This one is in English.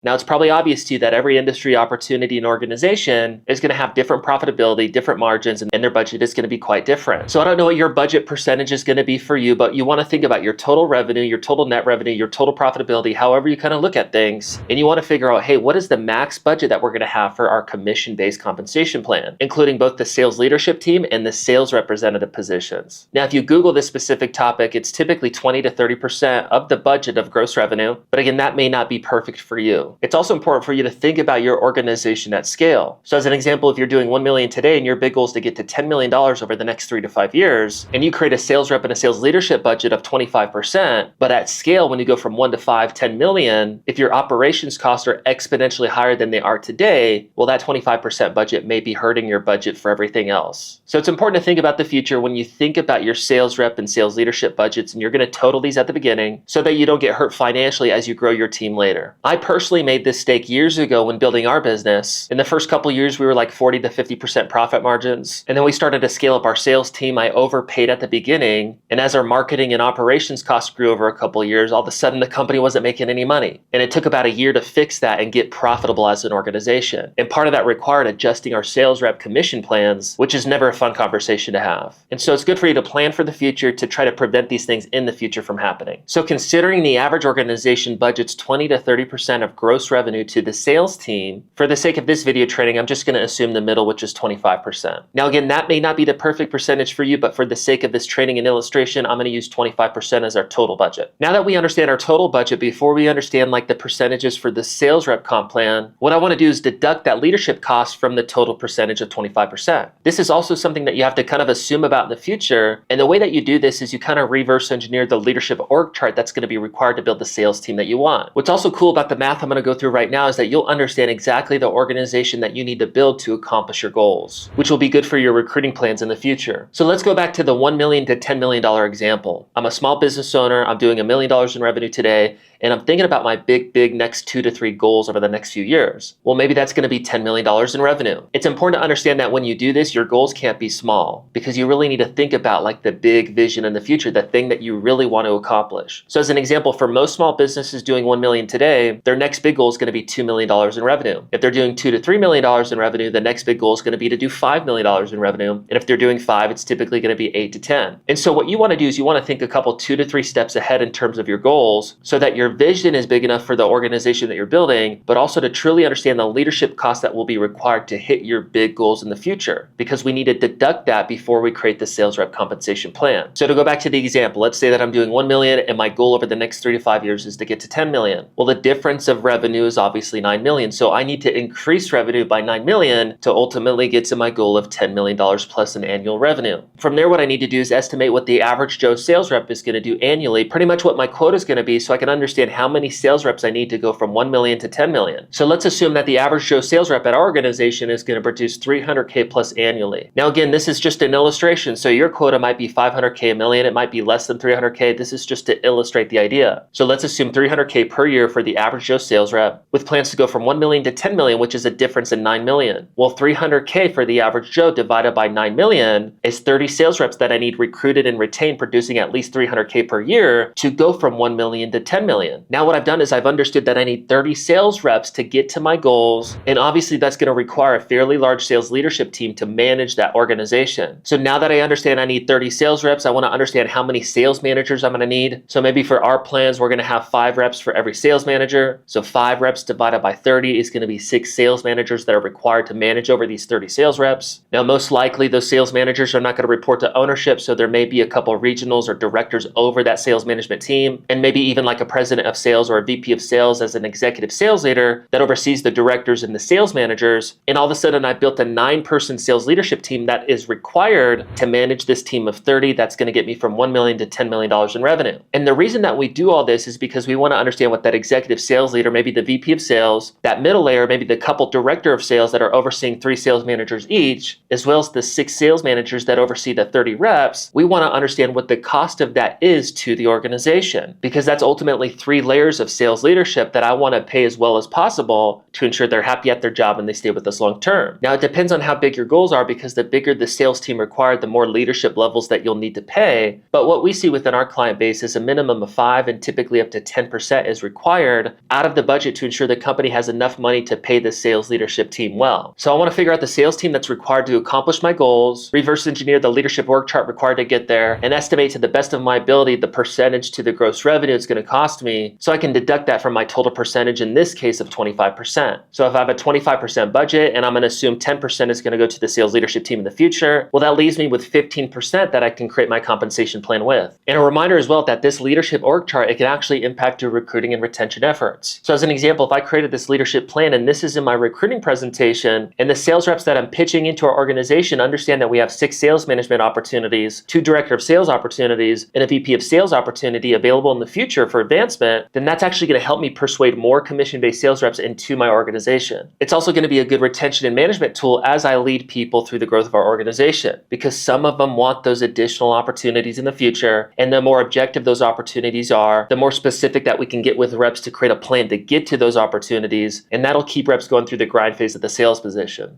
Now, it's probably obvious to you that every industry, opportunity, and organization is going to have different profitability, different margins, and their budget is going to be quite different. So I don't know what your budget percentage is going to be for you, but you want to think about your total revenue, your total net revenue, your total profitability, however you kind of look at things. And you want to figure out, hey, what is the max budget that we're going to have for our commission-based compensation plan, including both the sales leadership team and the sales representative positions. Now, if you Google this specific topic, it's typically 20 to 30% of the budget of gross revenue. But again, that may not be perfect for you. It's also important for you to think about your organization at scale. So as an example, if you're doing 1 million today and your big goal is to get to $10 million over the next 3 to 5 years, and you create a sales rep and a sales leadership budget of 25%, but at scale, when you go from 1 to 5, 10 million, if your operations costs are exponentially higher than they are today, well, that 25% budget may be hurting your budget for everything else. So it's important to think about the future when you think about your sales rep and sales leadership budgets, and you're going to total these at the beginning so that you don't get hurt financially as you grow your team later. I personally made this mistake years ago when building our business. In the first couple years, we were like 40 to 50% profit margins. And then we started to scale up our sales team. I overpaid at the beginning. And as our marketing and operations costs grew over a couple of years, all of a sudden the company wasn't making any money. And it took about a year to fix that and get profitable as an organization. And part of that required adjusting our sales rep commission plans, which is never a fun conversation to have. And so it's good for you to plan for the future to try to prevent these things in the future from happening. So considering the average organization budgets 20 to 30% of gross revenue to the sales team, for the sake of this video training, I'm just going to assume the middle, which is 25%. Now, again, that may not be the perfect percentage for you, but for the sake of this training and illustration, I'm going to use 25% as our total budget. Now that we understand our total budget, before we understand like the percentages for the sales rep comp plan, what I want to do is deduct that leadership cost from the total percentage of 25%. This is also something that you have to kind of assume about in the future. And the way that you do this is you kind of reverse engineer the leadership org chart that's going to be required to build the sales team that you want. What's also cool about the math I'm going to go through right now is that you'll understand exactly the organization that you need to build to accomplish your goals, which will be good for your recruiting plans in the future. So let's go back to the $1 million to $10 million example. I'm a small business owner. I'm doing $1 million in revenue today. And I'm thinking about my big next 2 to 3 goals over the next few years. Well, maybe that's going to be $10 million in revenue. It's important to understand that when you do this, your goals can't be small because you really need to think about like the big vision in the future, the thing that you really want to accomplish. So as an example, for most small businesses doing 1 million today, their next big goal is going to be $2 million in revenue. If they're doing $2 to $3 million in revenue, the next big goal is going to be to do $5 million in revenue. And if they're doing 5, it's typically going to be 8 to 10. And so what you want to do is you want to think a couple 2 to 3 steps ahead in terms of your goals so that your vision is big enough for the organization that you're building, but also to truly understand the leadership costs that will be required to hit your big goals in the future, because we need to deduct that before we create the sales rep compensation plan. So to go back to the example, let's say that I'm doing 1 million and my goal over the next 3 to 5 years is to get to 10 million. Well, the difference of revenue is obviously 9 million. So I need to increase revenue by 9 million to ultimately get to my goal of $10 million plus in annual revenue. From there, what I need to do is estimate what the average Joe sales rep is going to do annually, pretty much what my quota is going to be, so I can understand how many sales reps I need to go from 1 million to 10 million. So let's assume that the average Joe sales rep at our organization is going to produce 300K plus annually. Now, again, this is just an illustration. So your quota might be 500K a million. It might be less than 300K. This is just to illustrate the idea. So let's assume 300K per year for the average Joe sales rep with plans to go from 1 million to 10 million, which is a difference in 9 million. Well, 300K for the average Joe divided by 9 million is 30 sales reps that I need recruited and retained producing at least 300K per year to go from 1 million to 10 million. Now what I've done is I've understood that I need 30 sales reps to get to my goals. And obviously that's going to require a fairly large sales leadership team to manage that organization. So now that I understand I need 30 sales reps, I want to understand how many sales managers I'm going to need. So maybe for our plans, we're going to have 5 reps for every sales manager. So 5 reps divided by 30 is going to be 6 sales managers that are required to manage over these 30 sales reps. Now, most likely those sales managers are not going to report to ownership. So there may be a couple of regionals or directors over that sales management team, and maybe even like a president of sales or a VP of sales as an executive sales leader that oversees the directors and the sales managers. And all of a sudden I built a 9-person sales leadership team that is required to manage this team of 30 that's going to get me from 1 million to $10 million in revenue. And the reason that we do all this is because we want to understand what that executive sales leader, maybe the VP of sales, that middle layer, maybe the couple director of sales that are overseeing 3 sales managers each, as well as the 6 sales managers that oversee the 30 reps, we want to understand what the cost of that is to the organization, because that's ultimately 3 layers of sales leadership that I want to pay as well as possible to ensure they're happy at their job and they stay with us long term. Now, it depends on how big your goals are, because the bigger the sales team required, the more leadership levels that you'll need to pay. But what we see within our client base is a minimum of 5 and typically up to 10% is required out of the budget to ensure the company has enough money to pay the sales leadership team well. So I want to figure out the sales team that's required to accomplish my goals, reverse engineer the leadership org chart required to get there, and estimate to the best of my ability the percentage to the gross revenue it's going to cost me, so I can deduct that from my total percentage, in this case of 25%. So if I have a 25% budget and I'm going to assume 10% is going to go to the sales leadership team in the future, well, that leaves me with 15% that I can create my compensation plan with. And a reminder as well that this leadership org chart, it can actually impact your recruiting and retention efforts. So as an example, if I created this leadership plan and this is in my recruiting presentation, and the sales reps that I'm pitching into our organization understand that we have 6 sales management opportunities, 2 director of sales opportunities, and a VP of sales opportunity available in the future for advancement, then that's actually going to help me persuade more commission-based sales reps into my organization. It's also going to be a good retention and management tool as I lead people through the growth of our organization, because some of them want those additional opportunities in the future, and the more objective those opportunities are, the more specific that we can get with reps to create a plan to get to those opportunities, and that'll keep reps going through the grind phase of the sales position.